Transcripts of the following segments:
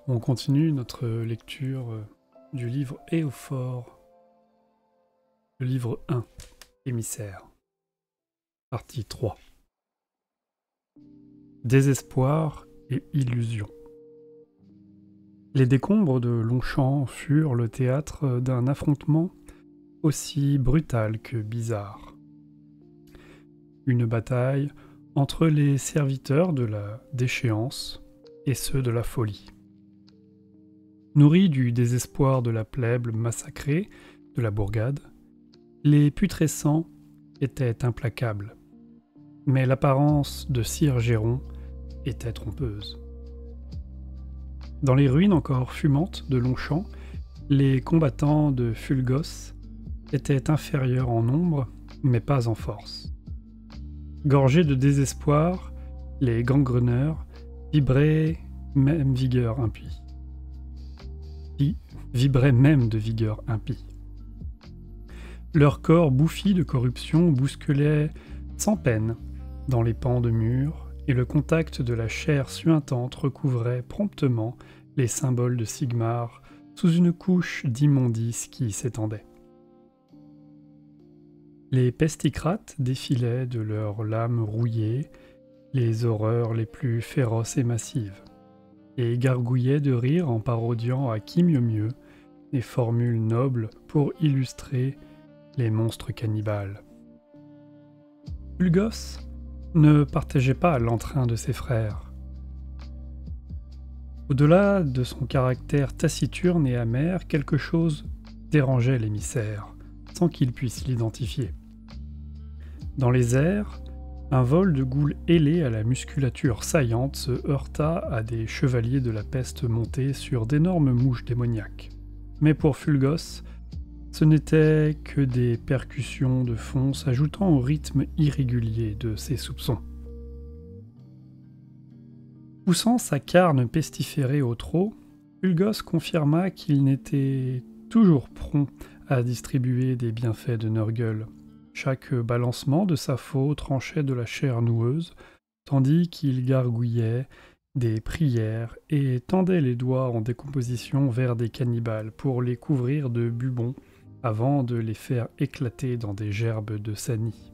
On continue notre lecture du livre Éophore, le livre 1, Émissaire, partie 3. Désespoir et illusion. Les décombres de Longchamp furent le théâtre d'un affrontement aussi brutal que bizarre. Une bataille entre les serviteurs de la déchéance et ceux de la folie. Nourris du désespoir de la plèbe massacrée de la bourgade, les putrescents étaient implacables. Mais l'apparence de Sire Géron était trompeuse. Dans les ruines encore fumantes de Longchamp, les combattants de Fulgos étaient inférieurs en nombre, mais pas en force. Gorgés de désespoir, les gangreneurs vibraient même de vigueur impie. Leur corps bouffi de corruption bousculait sans peine dans les pans de murs, et le contact de la chair suintante recouvrait promptement les symboles de Sigmar sous une couche d'immondices qui s'étendait. Les pesticrates défilaient de leurs lames rouillées les horreurs les plus féroces et massives, et gargouillaient de rire en parodiant à qui mieux des formules nobles pour illustrer les monstres cannibales. Fulgos ne partageait pas l'entrain de ses frères. Au-delà de son caractère taciturne et amer, quelque chose dérangeait l'émissaire, sans qu'il puisse l'identifier. Dans les airs, un vol de goules ailés à la musculature saillante se heurta à des chevaliers de la peste montés sur d'énormes mouches démoniaques. Mais pour Fulgos, ce n'étaient que des percussions de fond s'ajoutant au rythme irrégulier de ses soupçons. Poussant sa carne pestiférée au trot, Fulgos confirma qu'il n'était toujours prompt à distribuer des bienfaits de Nurgle. Chaque balancement de sa faux tranchait de la chair noueuse, tandis qu'il gargouillait des prières et tendait les doigts en décomposition vers des cannibales pour les couvrir de bubons avant de les faire éclater dans des gerbes de sanie.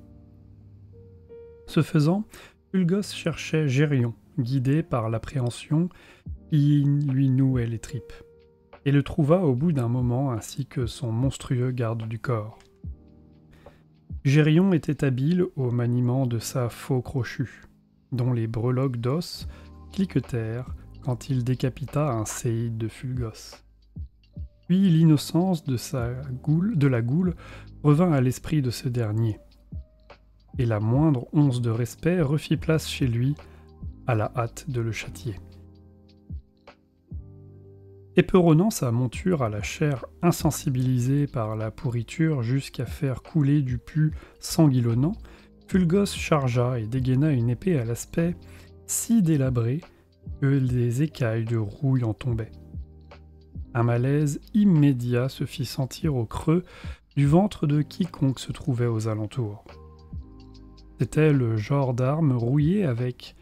Ce faisant, Fulgos cherchait Gérion, guidé par l'appréhension qui lui nouait les tripes, et le trouva au bout d'un moment ainsi que son monstrueux garde du corps. Gérion était habile au maniement de sa faux crochue, dont les breloques d'os cliquetèrent quand il décapita un séide de Fulgos. Puis l'innocence de la goule revint à l'esprit de ce dernier, et la moindre once de respect refit place chez lui à la hâte de le châtier. Éperonnant sa monture à la chair insensibilisée par la pourriture jusqu'à faire couler du pus sanguillonnant, Fulgos chargea et dégaina une épée à l'aspect si délabré que des écailles de rouille en tombaient. Un malaise immédiat se fit sentir au creux du ventre de quiconque se trouvait aux alentours. C'était le genre d'arme rouillée avec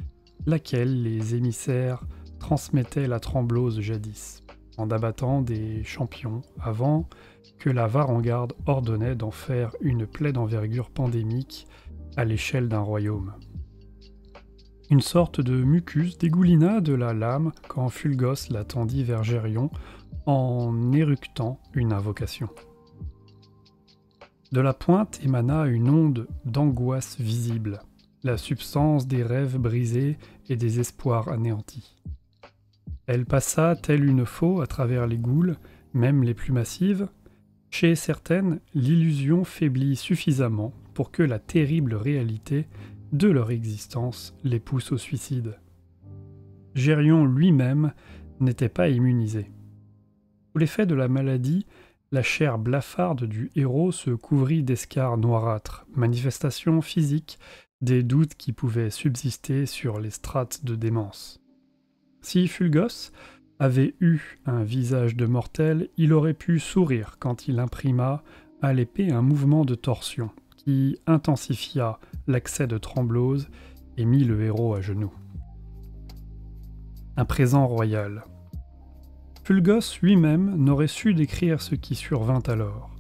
laquelle les émissaires transmettaient la tremblose jadis, en abattant des champions avant que la varangarde ordonnait d'en faire une plaie d'envergure pandémique à l'échelle d'un royaume. Une sorte de mucus dégoulina de la lame quand Fulgos la tendit vers Gérion en éructant une invocation. De la pointe émana une onde d'angoisse visible, la substance des rêves brisés et des espoirs anéantis. Elle passa telle une faux à travers les goules, même les plus massives. Chez certaines, l'illusion faiblit suffisamment pour que la terrible réalité de leur existence les pousse au suicide. Gérion lui-même n'était pas immunisé. Sous l'effet de la maladie, la chair blafarde du héros se couvrit d'escarres noirâtres, manifestation physique des doutes qui pouvaient subsister sur les strates de démence. Si Fulgos avait eu un visage de mortel, il aurait pu sourire quand il imprima à l'épée un mouvement de torsion qui intensifia l'accès de tremblose et mit le héros à genoux. Un présent royal. Fulgos lui-même n'aurait su décrire ce qui survint alors.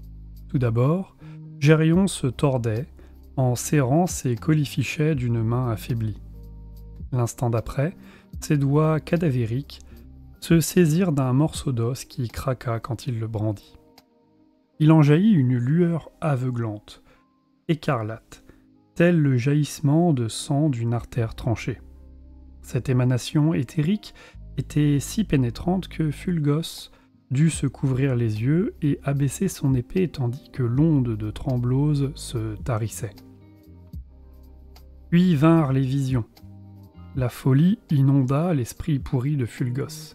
Tout d'abord, Gérion se tordait en serrant ses colifichets d'une main affaiblie. L'instant d'après, ses doigts cadavériques se saisirent d'un morceau d'os qui craqua quand il le brandit. Il en jaillit une lueur aveuglante, écarlate, tel le jaillissement de sang d'une artère tranchée. Cette émanation éthérique était si pénétrante que Fulgos dut se couvrir les yeux et abaisser son épée tandis que l'onde de Tremblose se tarissait. Puis vinrent les visions. La folie inonda l'esprit pourri de Fulgos.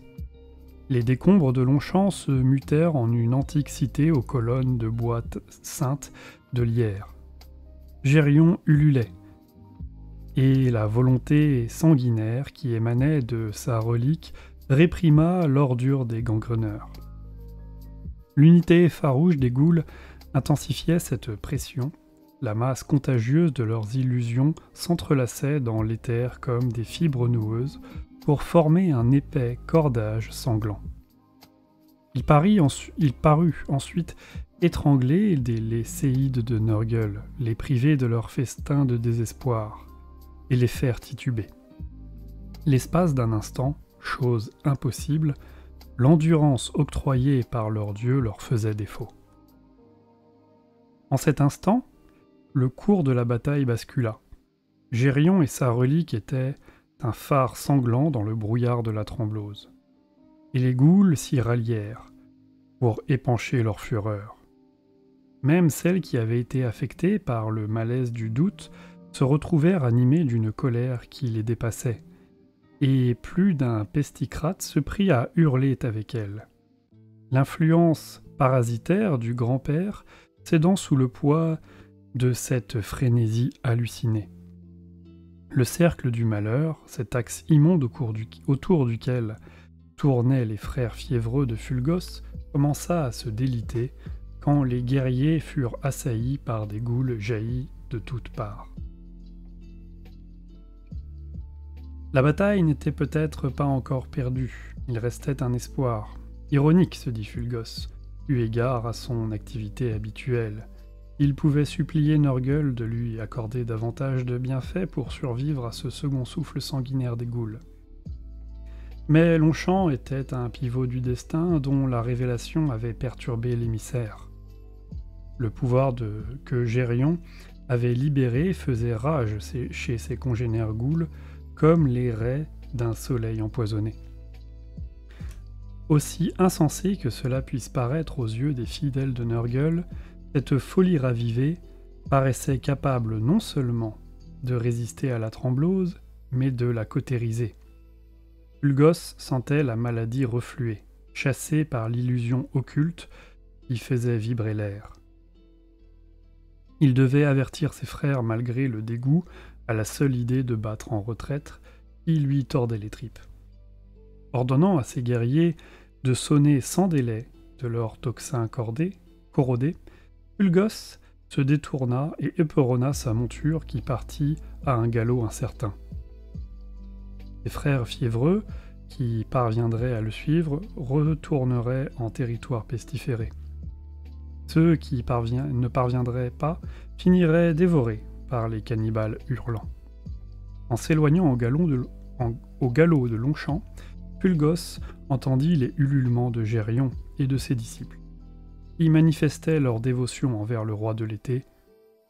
Les décombres de Longchamp se mutèrent en une antique cité aux colonnes de bois saintes de lierre. Gérion ululait, et la volonté sanguinaire qui émanait de sa relique réprima l'ordure des gangreneurs. L'unité farouche des ghouls intensifiait cette pression, la masse contagieuse de leurs illusions s'entrelaçait dans l'éther comme des fibres noueuses pour former un épais cordage sanglant. Il parut ensuite étrangler les séides de Nurgle, les priver de leur festin de désespoir, et les faire tituber. L'espace d'un instant, chose impossible, l'endurance octroyée par leur dieu leur faisait défaut. En cet instant, le cours de la bataille bascula. Gérion et sa relique étaient un phare sanglant dans le brouillard de la Tremblose. Et les ghouls s'y rallièrent pour épancher leur fureur. Même celles qui avaient été affectées par le malaise du doute se retrouvèrent animées d'une colère qui les dépassait, et plus d'un pesticrate se prit à hurler avec elles. L'influence parasitaire du grand-père cédant sous le poids de cette frénésie hallucinée. Le cercle du malheur, cet axe immonde autour duquel tournaient les frères fiévreux de Fulgos, commença à se déliter quand les guerriers furent assaillis par des ghouls jaillis de toutes parts. La bataille n'était peut-être pas encore perdue, il restait un espoir. Ironique, se dit Fulgos, eu égard à son activité habituelle. Il pouvait supplier Nurgle de lui accorder davantage de bienfaits pour survivre à ce second souffle sanguinaire des ghouls. Mais Longchamp était un pivot du destin dont la révélation avait perturbé l'émissaire. Le pouvoir que Gérion avait libéré faisait rage chez ses congénères ghouls, comme les raies d'un soleil empoisonné. Aussi insensé que cela puisse paraître aux yeux des fidèles de Nurgle, cette folie ravivée paraissait capable non seulement de résister à la Tremblose, mais de la cautériser. Fulgos sentait la maladie refluer, chassée par l'illusion occulte qui faisait vibrer l'air. Il devait avertir ses frères malgré le dégoût à la seule idée de battre en retraite qui lui tordait les tripes. Ordonnant à ses guerriers de sonner sans délai de leurs tocsins corrodés, Fulgos se détourna et éperonna sa monture qui partit à un galop incertain. Ses frères fiévreux, qui parviendraient à le suivre, retourneraient en territoire pestiféré. Ceux qui ne parviendraient pas finiraient dévorés par les cannibales hurlants. En s'éloignant au galop de Longchamp, Fulgos entendit les ululements de Gérion et de ses disciples. Ils manifestaient leur dévotion envers le roi de l'été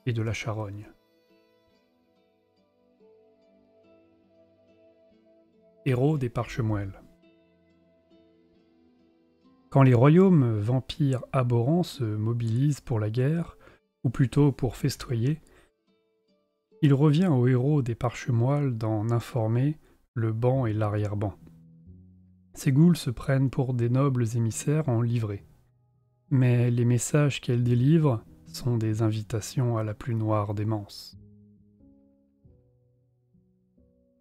et de la charogne. Héros des Parchemoelles. Quand les royaumes vampires abhorrants se mobilisent pour la guerre, ou plutôt pour festoyer, il revient aux héros des Parchemoiles d'en informer le ban et l'arrière-ban. Ces ghouls se prennent pour des nobles émissaires en livrée. Mais les messages qu'elles délivrent sont des invitations à la plus noire démence.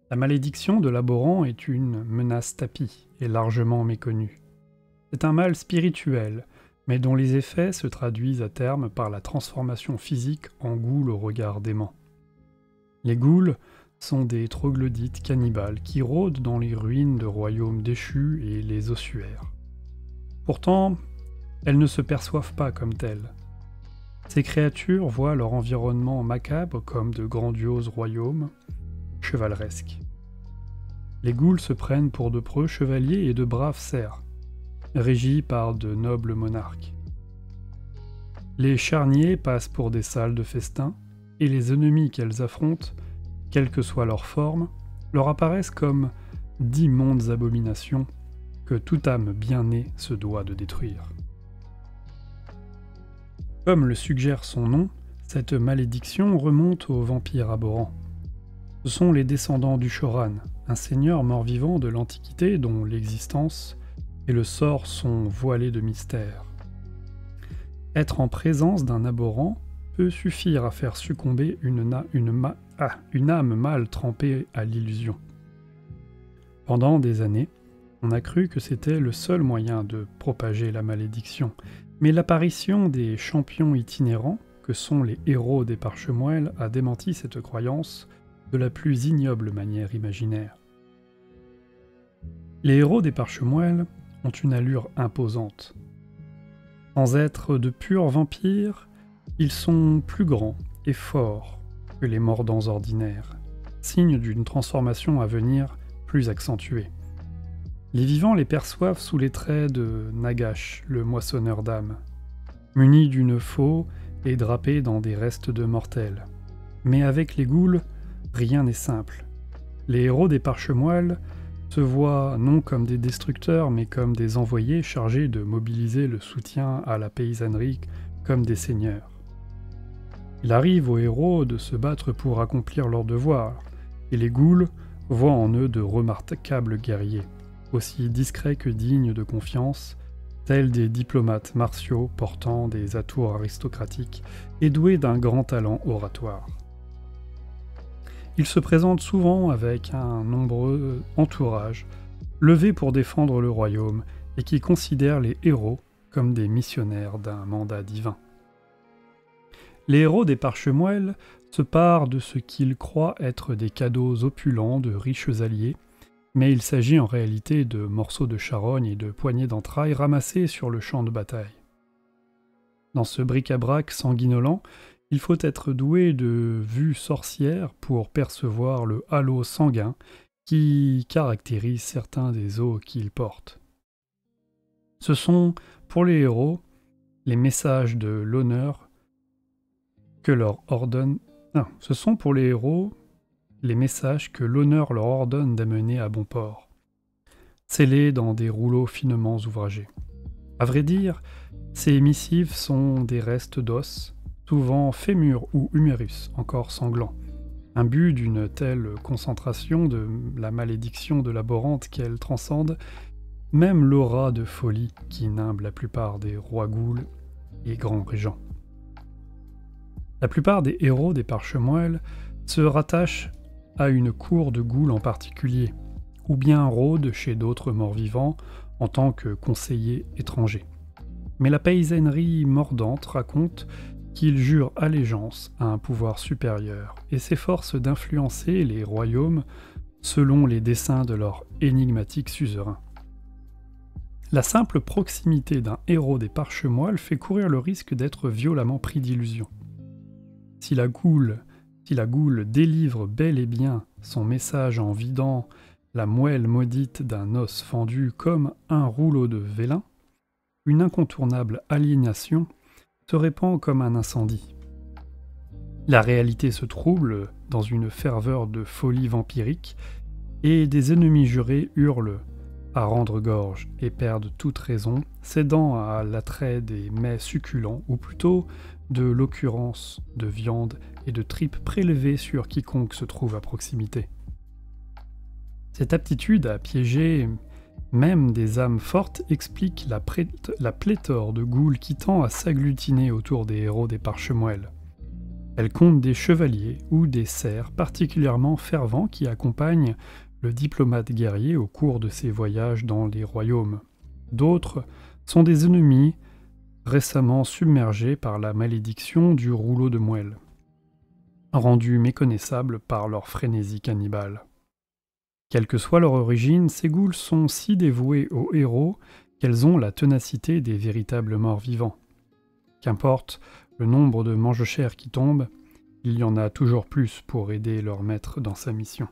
La malédiction de Laboran est une menace tapie et largement méconnue. C'est un mal spirituel, mais dont les effets se traduisent à terme par la transformation physique en ghouls au regard dément. Les ghouls sont des troglodytes cannibales qui rôdent dans les ruines de royaumes déchus et les ossuaires. Pourtant, elles ne se perçoivent pas comme telles. Ces créatures voient leur environnement macabre comme de grandioses royaumes chevaleresques. Les ghouls se prennent pour de preux chevaliers et de braves serfs, régis par de nobles monarques. Les charniers passent pour des salles de festin, et les ennemis qu'elles affrontent, quelle que soit leur forme, leur apparaissent comme d'immondes abominations que toute âme bien née se doit de détruire. Comme le suggère son nom, cette malédiction remonte aux vampires abhorrents. Ce sont les descendants du Shoran, un seigneur mort-vivant de l'Antiquité dont l'existence et le sort sont voilés de mystère. Être en présence d'un abhorrant peut suffire à faire succomber une âme mal trempée à l'illusion. Pendant des années, on a cru que c'était le seul moyen de propager la malédiction, mais l'apparition des champions itinérants, que sont les héros des Parchemoëls, a démenti cette croyance de la plus ignoble manière imaginaire. Les héros des Parchemoëls ont une allure imposante. Sans être de purs vampires, ils sont plus grands et forts que les mordants ordinaires, signe d'une transformation à venir plus accentuée. Les vivants les perçoivent sous les traits de Nagash, le moissonneur d'âmes, muni d'une faux et drapé dans des restes de mortels. Mais avec les ghouls, rien n'est simple. Les héros des Parchemoëls se voient non comme des destructeurs, mais comme des envoyés chargés de mobiliser le soutien à la paysannerie comme des seigneurs. Il arrive aux héros de se battre pour accomplir leur devoir, et les ghouls voient en eux de remarquables guerriers, aussi discrets que dignes de confiance, tels des diplomates martiaux portant des atours aristocratiques et doués d'un grand talent oratoire. Ils se présentent souvent avec un nombreux entourage, levé pour défendre le royaume et qui considèrent les héros comme des missionnaires d'un mandat divin. Les héros des Parchemoëls se parent de ce qu'ils croient être des cadeaux opulents de riches alliés, mais il s'agit en réalité de morceaux de charogne et de poignées d'entrailles ramassés sur le champ de bataille. Dans ce bric-à-brac sanguinolent, il faut être doué de vue sorcière pour percevoir le halo sanguin qui caractérise certains des os qu'ils portent. Ce sont, pour les héros, les messages de l'honneur que leur ordonne... ce sont pour les héros les messages que l'honneur leur ordonne d'amener à bon port, scellés dans des rouleaux finement ouvragés. À vrai dire, ces missives sont des restes d'os, souvent fémur ou humérus, encore sanglants, imbu d'une telle concentration de la malédiction de l'abhorrante qu'elle transcende même l'aura de folie qui nimbe la plupart des rois ghouls et grands régents. La plupart des héros des Parchemoëls se rattachent à une cour de ghouls en particulier, ou bien rôdent chez d'autres morts-vivants en tant que conseillers étrangers. Mais la paysannerie mordante raconte qu'ils jurent allégeance à un pouvoir supérieur et s'efforcent d'influencer les royaumes selon les desseins de leur énigmatique suzerain. La simple proximité d'un héros des Parchemoëls fait courir le risque d'être violemment pris d'illusion. Si la goule délivre bel et bien son message en vidant la moelle maudite d'un os fendu comme un rouleau de vélin, une incontournable aliénation se répand comme un incendie. La réalité se trouble dans une ferveur de folie vampirique, et des ennemis jurés hurlent à rendre gorge et perdent toute raison, cédant à l'attrait des mets succulents, ou plutôt de l'occurrence de viande et de tripes prélevées sur quiconque se trouve à proximité. Cette aptitude à piéger même des âmes fortes explique la pléthore de ghouls qui tend à s'agglutiner autour des héros des Parchemoëls. Elle compte des chevaliers ou des serfs particulièrement fervents qui accompagnent le diplomate guerrier au cours de ses voyages dans les royaumes. D'autres sont des ennemis récemment submergés par la malédiction du rouleau de moelle, rendus méconnaissables par leur frénésie cannibale. Quelle que soit leur origine, ces ghouls sont si dévoués aux héros qu'elles ont la ténacité des véritables morts vivants. Qu'importe le nombre de mange-chairs qui tombent, il y en a toujours plus pour aider leur maître dans sa mission.